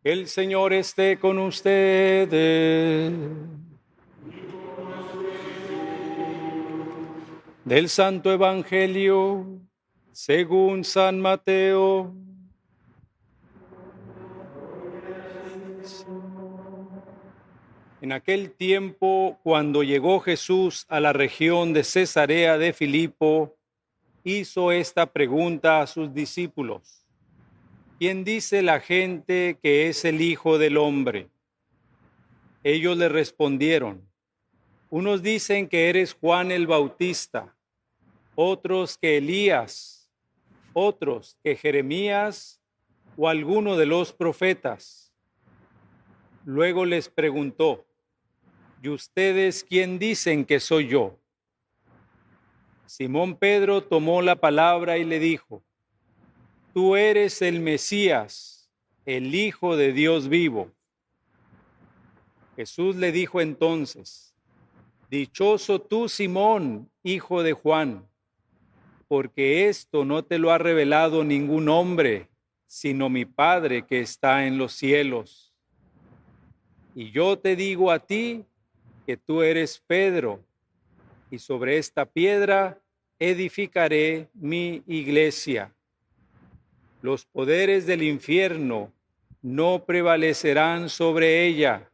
El Señor esté con ustedes. Del Santo Evangelio según San Mateo. En aquel tiempo, cuando llegó Jesús a la región de Cesarea de Filipo, hizo esta pregunta a sus discípulos: ¿quién dice la gente que es el Hijo del Hombre? Ellos le respondieron: unos dicen que eres Juan el Bautista, otros que Elías, otros que Jeremías o alguno de los profetas. Luego les preguntó: ¿y ustedes quién dicen que soy yo? Simón Pedro tomó la palabra y le dijo: tú eres el Mesías, el Hijo de Dios vivo. Jesús le dijo entonces: dichoso tú, Simón, hijo de Juan, porque esto no te lo ha revelado ningún hombre, sino mi Padre que está en los cielos. Y yo te digo a ti que tú eres Pedro, y sobre esta piedra edificaré mi iglesia. Los poderes del infierno no prevalecerán sobre ella.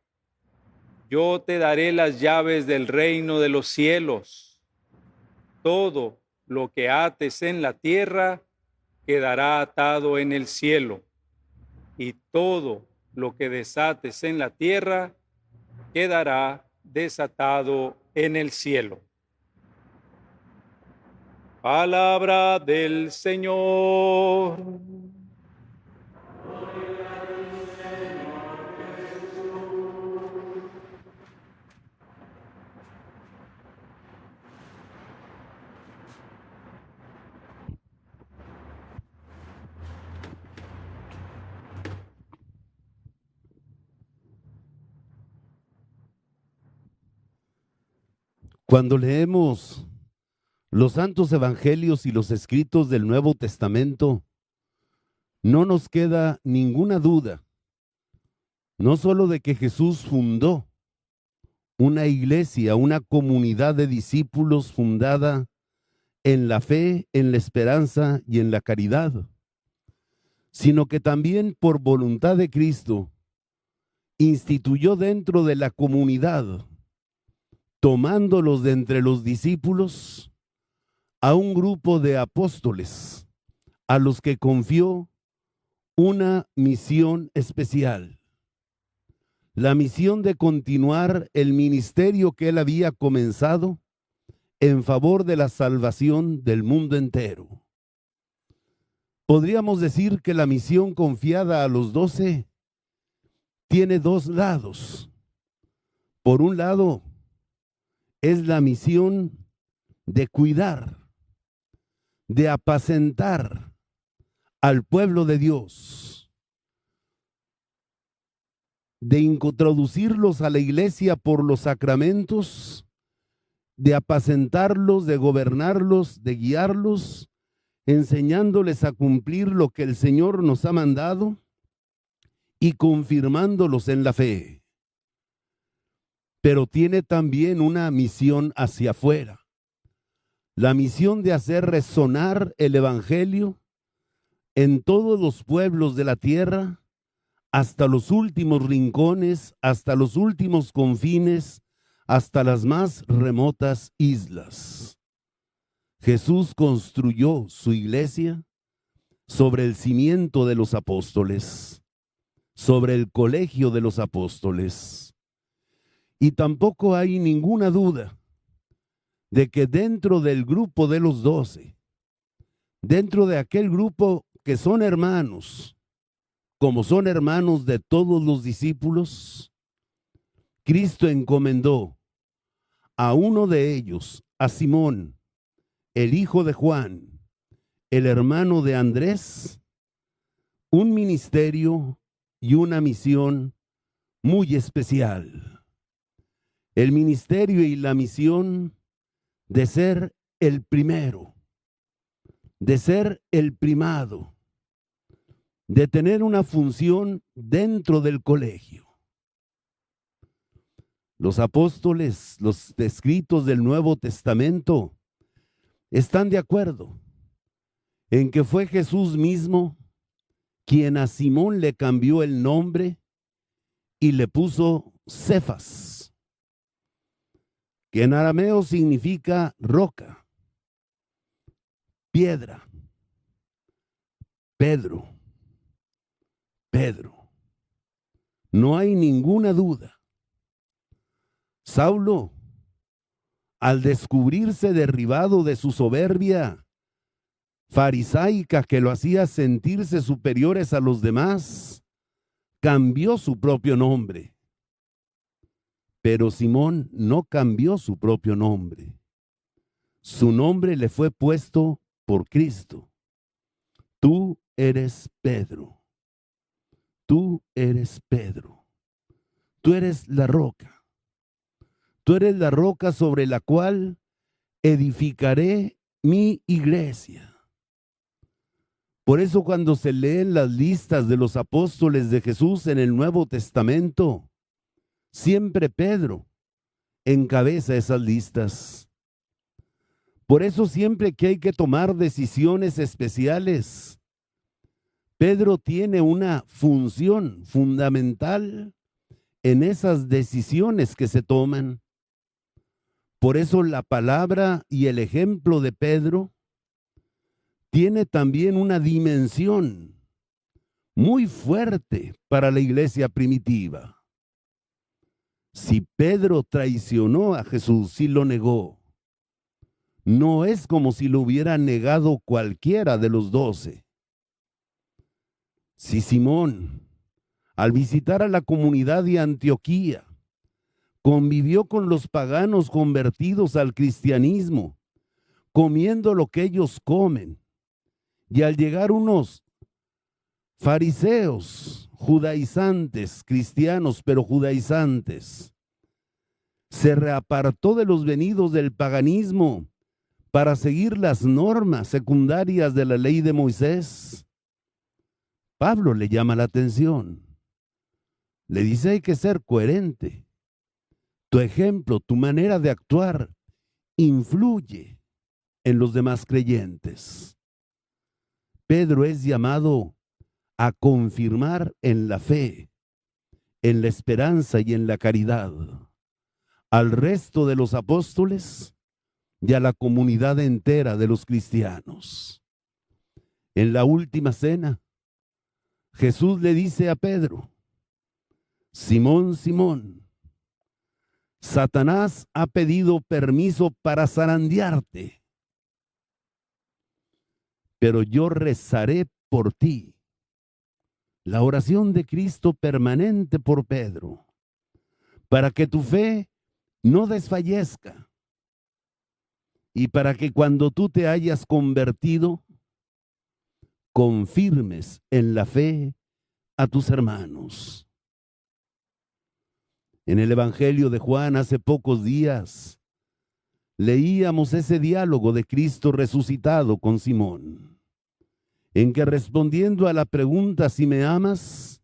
Yo te daré las llaves del reino de los cielos. Todo lo que ates en la tierra quedará atado en el cielo, y todo lo que desates en la tierra quedará desatado en el cielo. Palabra del Señor. Cuando leemos los santos evangelios y los escritos del Nuevo Testamento, no nos queda ninguna duda, no solo de que Jesús fundó una iglesia, una comunidad de discípulos fundada en la fe, en la esperanza y en la caridad, sino que también por voluntad de Cristo instituyó dentro de la comunidad, tomándolos de entre los discípulos, a un grupo de apóstoles a los que confió una misión especial, la misión de continuar el ministerio que él había comenzado en favor de la salvación del mundo entero. Podríamos decir que la misión confiada a los 12 tiene dos lados. Por un lado, es la misión de cuidar, de apacentar al pueblo de Dios, de introducirlos a la iglesia por los sacramentos, de apacentarlos, de gobernarlos, de guiarlos, enseñándoles a cumplir lo que el Señor nos ha mandado y confirmándolos en la fe. Pero tiene también una misión hacia afuera, la misión de hacer resonar el evangelio en todos los pueblos de la tierra, hasta los últimos rincones, hasta los últimos confines, hasta las más remotas islas. Jesús construyó su iglesia sobre el cimiento de los apóstoles, sobre el colegio de los apóstoles. Y tampoco hay ninguna duda de que dentro del grupo de los 12, dentro de aquel grupo que son hermanos, como son hermanos de todos los discípulos, Cristo encomendó a uno de ellos, a Simón, el hijo de Juan, el hermano de Andrés, un ministerio y una misión muy especial. El ministerio y la misión de ser el primero, de ser el primado, de tener una función dentro del colegio. Los apóstoles, los escritos del Nuevo Testamento, están de acuerdo en que fue Jesús mismo quien a Simón le cambió el nombre y le puso Cefas, que en arameo significa roca, piedra, Pedro, Pedro. No hay ninguna duda. Saulo, al descubrirse derribado de su soberbia farisaica que lo hacía sentirse superiores a los demás, cambió su propio nombre. Pero Simón no cambió su propio nombre. Su nombre le fue puesto por Cristo. Tú eres Pedro. Tú eres Pedro. Tú eres la roca. Tú eres la roca sobre la cual edificaré mi iglesia. Por eso cuando se leen las listas de los apóstoles de Jesús en el Nuevo Testamento, siempre Pedro encabeza esas listas. Por eso siempre que hay que tomar decisiones especiales, Pedro tiene una función fundamental en esas decisiones que se toman. Por eso la palabra y el ejemplo de Pedro tiene también una dimensión muy fuerte para la iglesia primitiva. Si Pedro traicionó a Jesús, si lo negó, no es como si lo hubiera negado cualquiera de los 12. Si Simón, al visitar a la comunidad de Antioquía, convivió con los paganos convertidos al cristianismo, comiendo lo que ellos comen, y al llegar unos fariseos, judaizantes, cristianos, pero judaizantes, se reapartó de los venidos del paganismo para seguir las normas secundarias de la ley de Moisés, Pablo le llama la atención. Le dice: hay que ser coherente. Tu ejemplo, tu manera de actuar influye en los demás creyentes. Pedro es llamado a confirmar en la fe, en la esperanza y en la caridad al resto de los apóstoles y a la comunidad entera de los cristianos. En la última cena, Jesús le dice a Pedro: Simón, Simón, Satanás ha pedido permiso para zarandearte, pero yo rezaré por ti. La oración de Cristo permanente por Pedro, para que tu fe no desfallezca y para que cuando tú te hayas convertido, confirmes en la fe a tus hermanos. En el Evangelio de Juan hace pocos días leíamos ese diálogo de Cristo resucitado con Simón, en que respondiendo a la pregunta si me amas,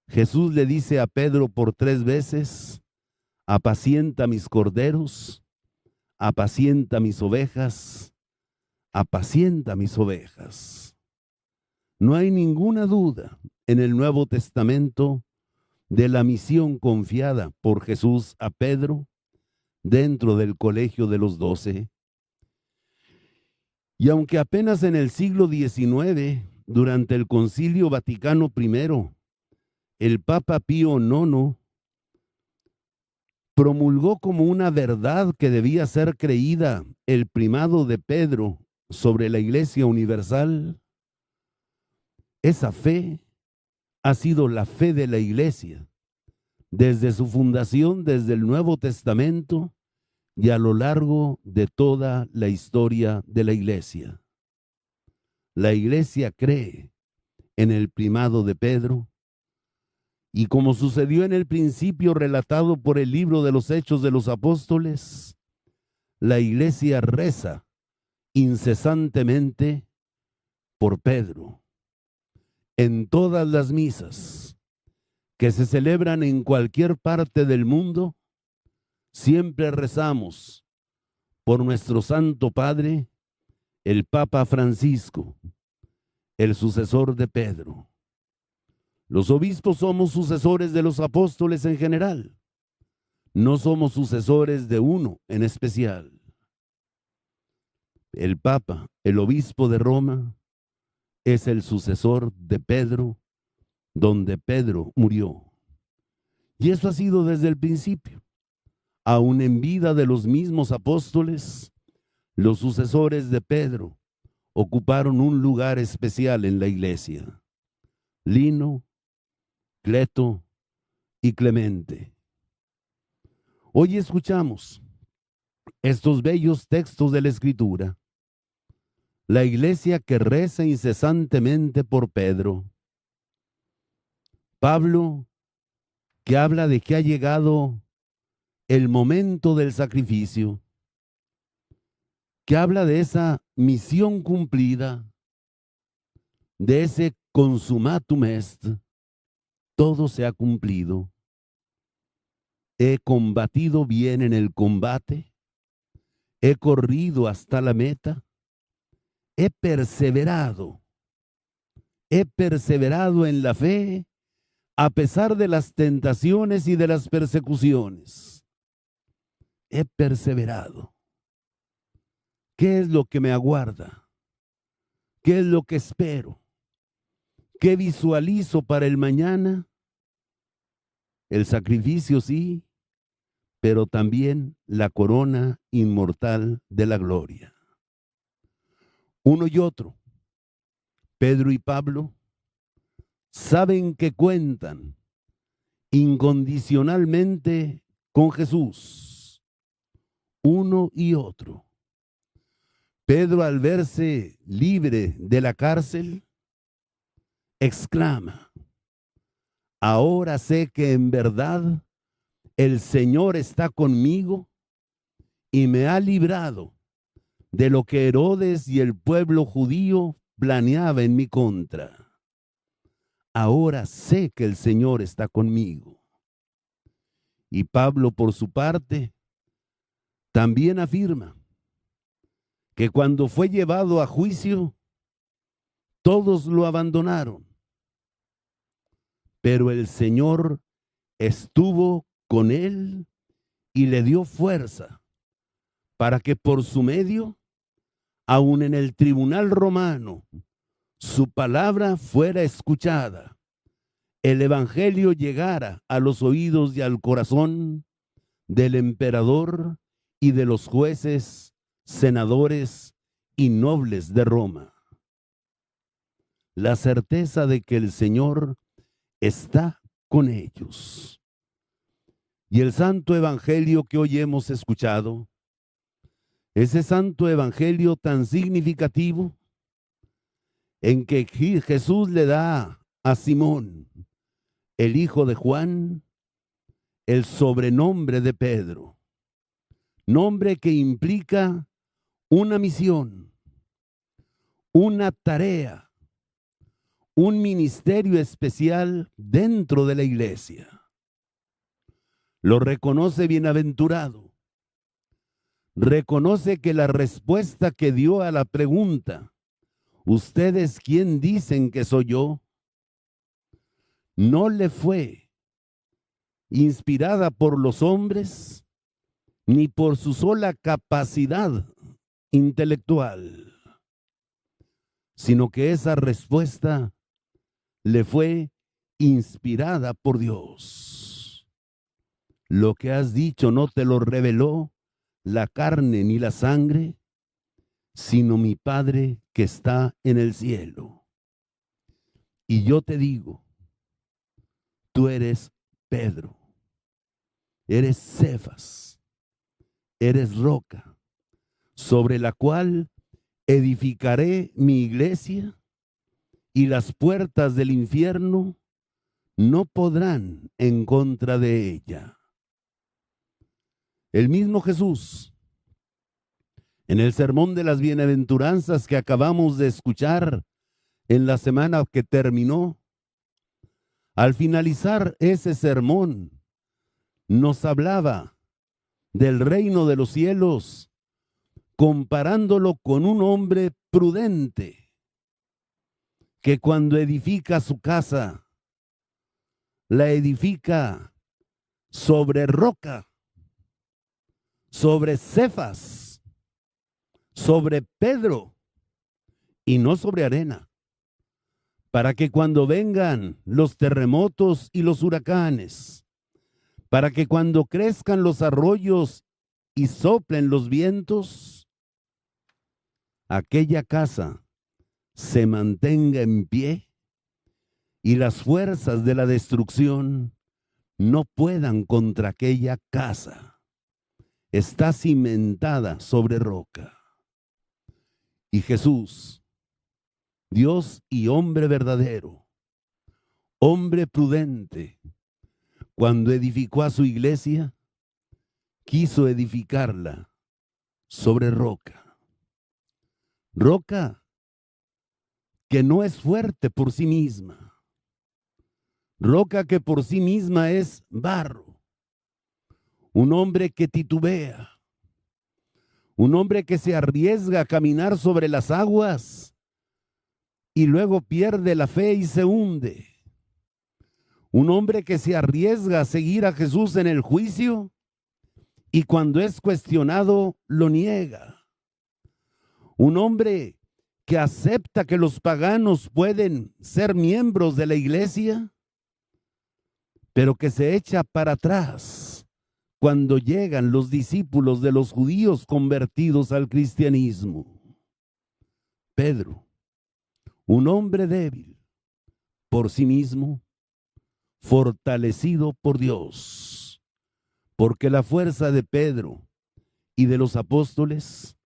Jesús le dice a Pedro por 3 veces: apacienta mis corderos, apacienta mis ovejas, apacienta mis ovejas. No hay ninguna duda en el Nuevo Testamento de la misión confiada por Jesús a Pedro dentro del colegio de los 12. Y aunque apenas en el siglo XIX, durante el Concilio Vaticano I, el Papa Pío IX promulgó como una verdad que debía ser creída el primado de Pedro sobre la Iglesia Universal, esa fe ha sido la fe de la Iglesia desde su fundación, desde el Nuevo Testamento, y a lo largo de toda la historia de la iglesia. La iglesia cree en el primado de Pedro y como sucedió en el principio relatado por el libro de los Hechos de los Apóstoles, la iglesia reza incesantemente por Pedro. En todas las misas que se celebran en cualquier parte del mundo, siempre rezamos por nuestro Santo Padre, el Papa Francisco, el sucesor de Pedro. Los obispos somos sucesores de los apóstoles en general, no somos sucesores de uno en especial. El Papa, el obispo de Roma, es el sucesor de Pedro, donde Pedro murió. Y eso ha sido desde el principio. Aún en vida de los mismos apóstoles, los sucesores de Pedro ocuparon un lugar especial en la iglesia. Lino, Cleto y Clemente. Hoy escuchamos estos bellos textos de la Escritura. La iglesia que reza incesantemente por Pedro. Pablo, que habla de que ha llegado el momento del sacrificio, que habla de esa misión cumplida, de ese consumatum est, todo se ha cumplido. He combatido bien en el combate, he corrido hasta la meta, he perseverado en la fe, a pesar de las tentaciones y de las persecuciones. He perseverado. ¿Qué es lo que me aguarda? ¿Qué es lo que espero? ¿Qué visualizo para el mañana? El sacrificio, sí, pero también la corona inmortal de la gloria. Uno y otro, Pedro y Pablo, saben que cuentan incondicionalmente con Jesús, uno y otro. Pedro, al verse libre de la cárcel, exclama: ahora sé que en verdad el Señor está conmigo y me ha librado de lo que Herodes y el pueblo judío planeaba en mi contra. Ahora sé que el Señor está conmigo. Y Pablo, por su parte, también afirma que cuando fue llevado a juicio, todos lo abandonaron, pero el Señor estuvo con él y le dio fuerza para que por su medio, aun en el tribunal romano, su palabra fuera escuchada, el evangelio llegara a los oídos y al corazón del emperador y de los jueces, senadores y nobles de Roma. La certeza de que el Señor está con ellos. Y el santo evangelio que hoy hemos escuchado, ese santo evangelio tan significativo en que Jesús le da a Simón, el hijo de Juan, el sobrenombre de Pedro, nombre que implica una misión, una tarea, un ministerio especial dentro de la iglesia. Lo reconoce bienaventurado. Reconoce que la respuesta que dio a la pregunta, ¿ustedes quién dicen que soy yo?, no le fue inspirada por los hombres ni por su sola capacidad intelectual, sino que esa respuesta le fue inspirada por Dios. Lo que has dicho no te lo reveló la carne ni la sangre, sino mi Padre que está en el cielo. Y yo te digo, tú eres Pedro, eres Cefas, eres roca, sobre la cual edificaré mi iglesia, y las puertas del infierno no podrán en contra de ella. El mismo Jesús, en el sermón de las bienaventuranzas que acabamos de escuchar en la semana que terminó, al finalizar ese sermón, nos hablaba del reino de los cielos, comparándolo con un hombre prudente, que cuando edifica su casa, la edifica sobre roca, sobre Cefas, sobre Pedro, y no sobre arena, para que cuando vengan los terremotos y los huracanes, para que cuando crezcan los arroyos y soplen los vientos, aquella casa se mantenga en pie y las fuerzas de la destrucción no puedan contra aquella casa. Está cimentada sobre roca. Y Jesús, Dios y hombre verdadero, hombre prudente, cuando edificó a su iglesia, quiso edificarla sobre roca. Roca que no es fuerte por sí misma. Roca que por sí misma es barro. Un hombre que titubea. Un hombre que se arriesga a caminar sobre las aguas y luego pierde la fe y se hunde. Un hombre que se arriesga a seguir a Jesús en el juicio y cuando es cuestionado lo niega. Un hombre que acepta que los paganos pueden ser miembros de la iglesia, pero que se echa para atrás cuando llegan los discípulos de los judíos convertidos al cristianismo. Pedro, un hombre débil por sí mismo, fortalecido por Dios, porque la fuerza de Pedro y de los apóstoles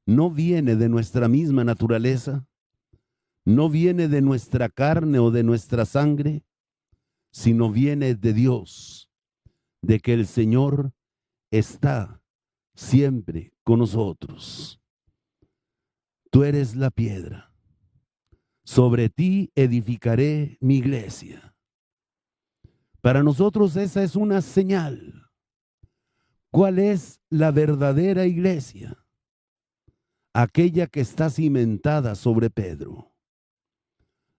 no viene de nuestra misma naturaleza, no viene de nuestra carne o de nuestra sangre, sino viene de Dios, de que el Señor está siempre con nosotros. Tú eres la piedra, sobre ti edificaré mi iglesia. Para nosotros esa es una señal. ¿Cuál es la verdadera iglesia? Aquella que está cimentada sobre Pedro.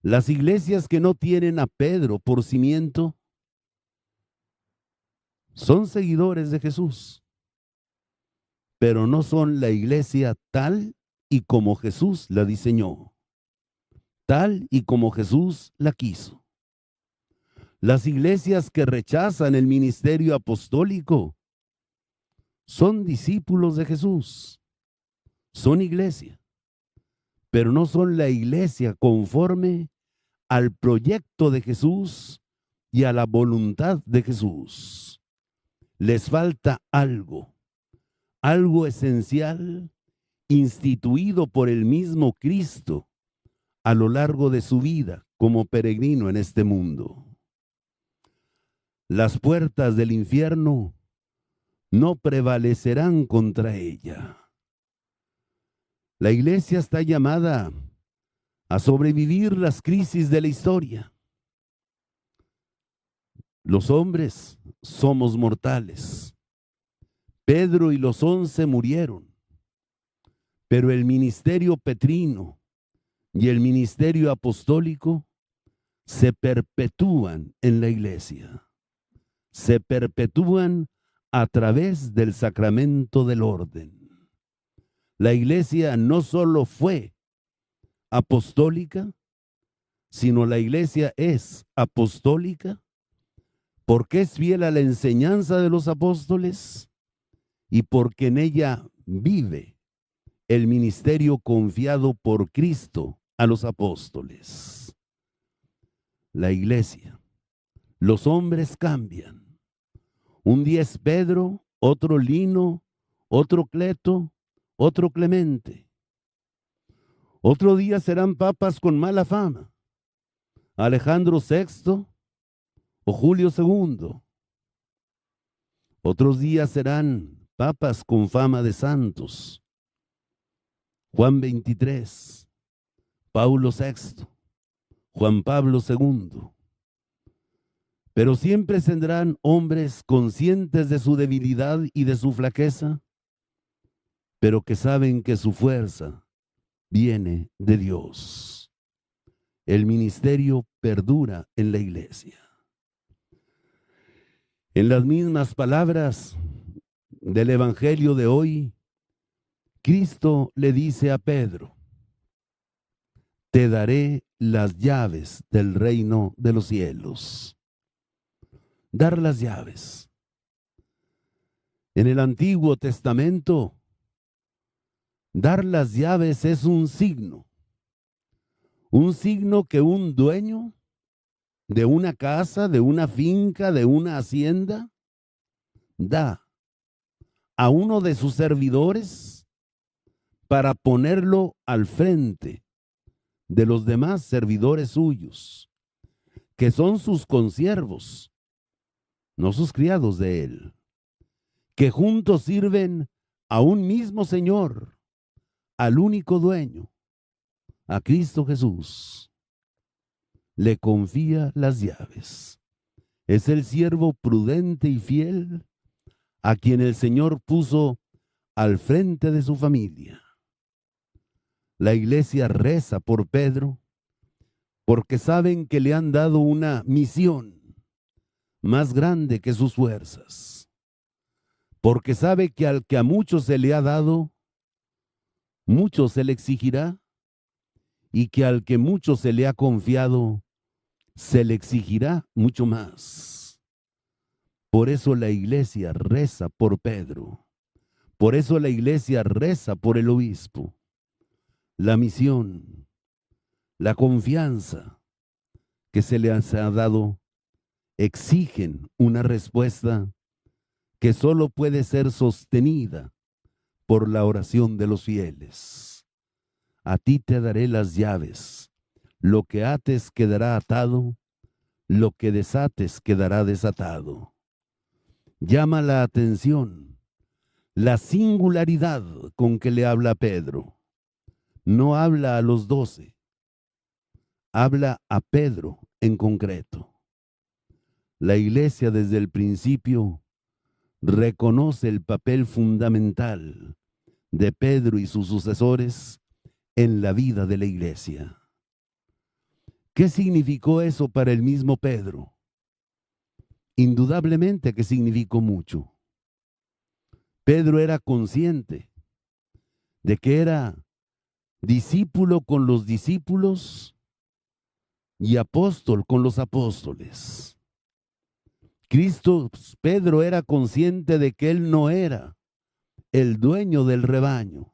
Las iglesias que no tienen a Pedro por cimiento son seguidores de Jesús, pero no son la iglesia tal y como Jesús la diseñó, tal y como Jesús la quiso. Las iglesias que rechazan el ministerio apostólico son discípulos de Jesús, son iglesia, pero no son la iglesia conforme al proyecto de Jesús y a la voluntad de Jesús. Les falta algo esencial instituido por el mismo Cristo a lo largo de su vida como peregrino en este mundo. Las puertas del infierno no prevalecerán contra ella. La iglesia está llamada a sobrevivir las crisis de la historia. Los hombres somos mortales. Pedro y los 11 murieron, pero el ministerio petrino y el ministerio apostólico se perpetúan en la iglesia. Se perpetúan a través del sacramento del orden. La iglesia no solo fue apostólica, sino la iglesia es apostólica porque es fiel a la enseñanza de los apóstoles y porque en ella vive el ministerio confiado por Cristo a los apóstoles. La iglesia, los hombres cambian. Un día es Pedro, otro Lino, otro Cleto, otro Clemente. Otro día serán papas con mala fama, Alejandro VI o Julio II. Otros días serán papas con fama de santos, Juan XXIII, Paulo VI, Juan Pablo II. Pero siempre tendrán hombres conscientes de su debilidad y de su flaqueza, pero que saben que su fuerza viene de Dios. El ministerio perdura en la iglesia. En las mismas palabras del Evangelio de hoy, Cristo le dice a Pedro: te daré las llaves del reino de los cielos. Dar las llaves. En el Antiguo Testamento, dar las llaves es un signo que un dueño de una casa, de una finca, de una hacienda, da a uno de sus servidores para ponerlo al frente de los demás servidores suyos, que son sus consiervos, no sus criados de él, que juntos sirven a un mismo Señor, al único dueño, a Cristo Jesús. Le confía las llaves. Es el siervo prudente y fiel a quien el Señor puso al frente de su familia. La iglesia reza por Pedro porque saben que le han dado una misión más grande que sus fuerzas, porque sabe que al que a muchos se le ha dado, mucho se le exigirá, y que al que mucho se le ha confiado, se le exigirá mucho más. Por eso la iglesia reza por Pedro, por eso la iglesia reza por el obispo. La misión, la confianza que se le ha dado, exigen una respuesta que solo puede ser sostenida por la oración de los fieles. A ti te daré las llaves. Lo que ates quedará atado, lo que desates quedará desatado. Llama la atención la singularidad con que le habla Pedro. No habla a los 12, habla a Pedro en concreto. La iglesia desde el principio reconoce el papel fundamental de Pedro y sus sucesores en la vida de la iglesia. ¿Qué significó eso para el mismo Pedro? Indudablemente que significó mucho. Pedro era consciente de que era discípulo con los discípulos y apóstol con los apóstoles. Pedro era consciente de que él no era el dueño del rebaño,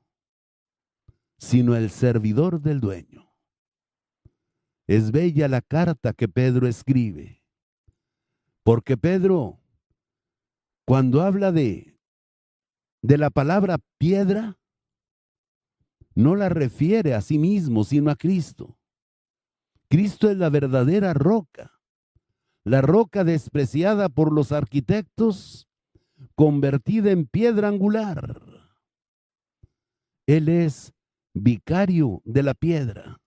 sino el servidor del dueño. Es bella la carta que Pedro escribe, porque Pedro, cuando habla de la palabra piedra, no la refiere a sí mismo, sino a Cristo. Cristo es la verdadera roca, la roca despreciada por los arquitectos, convertida en piedra angular. Él es vicario de la piedra,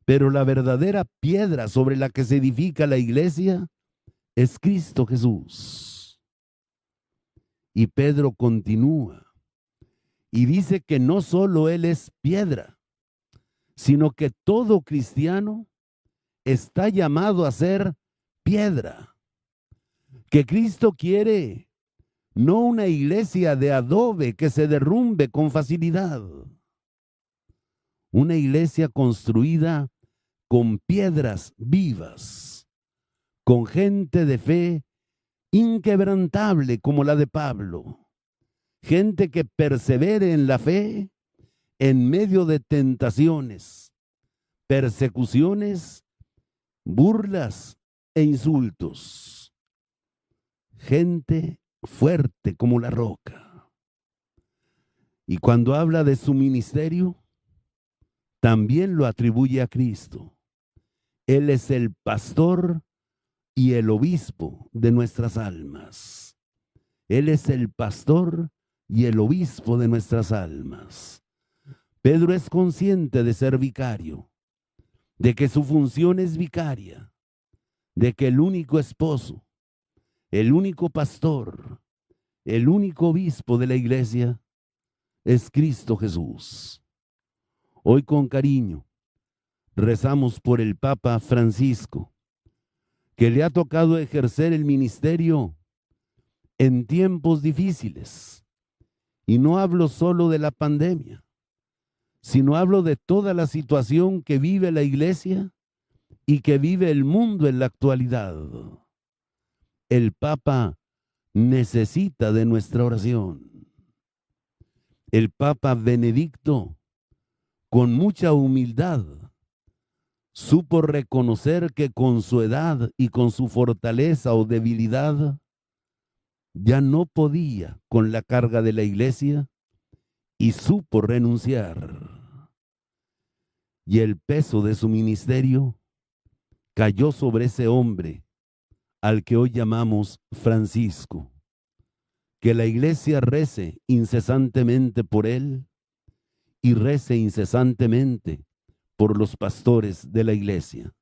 pero la verdadera piedra sobre la que se edifica la iglesia es Cristo Jesús. Y Pedro continúa y dice que no solo él es piedra, sino que todo cristiano está llamado a ser piedra. Que Cristo quiere no una iglesia de adobe que se derrumbe con facilidad, una iglesia construida con piedras vivas, con gente de fe inquebrantable como la de Pablo, gente que persevere en la fe en medio de tentaciones, persecuciones, burlas e insultos. Gente fuerte como la roca. Y cuando habla de su ministerio, también lo atribuye a Cristo. Él es el pastor y el obispo de nuestras almas. Él es el pastor y el obispo de nuestras almas. Pedro es consciente de ser vicario, de que su función es vicaria, de que el único esposo, el único pastor, el único obispo de la iglesia es Cristo Jesús. Hoy con cariño rezamos por el Papa Francisco, que le ha tocado ejercer el ministerio en tiempos difíciles. Y no hablo solo de la pandemia, sino hablo de toda la situación que vive la iglesia y que vive el mundo en la actualidad. El Papa necesita de nuestra oración. El Papa Benedicto, con mucha humildad, supo reconocer que con su edad y con su fortaleza o debilidad, ya no podía con la carga de la iglesia y supo renunciar. Y el peso de su ministerio cayó sobre ese hombre al que hoy llamamos Francisco. Que la iglesia rece incesantemente por él y rece incesantemente por los pastores de la iglesia.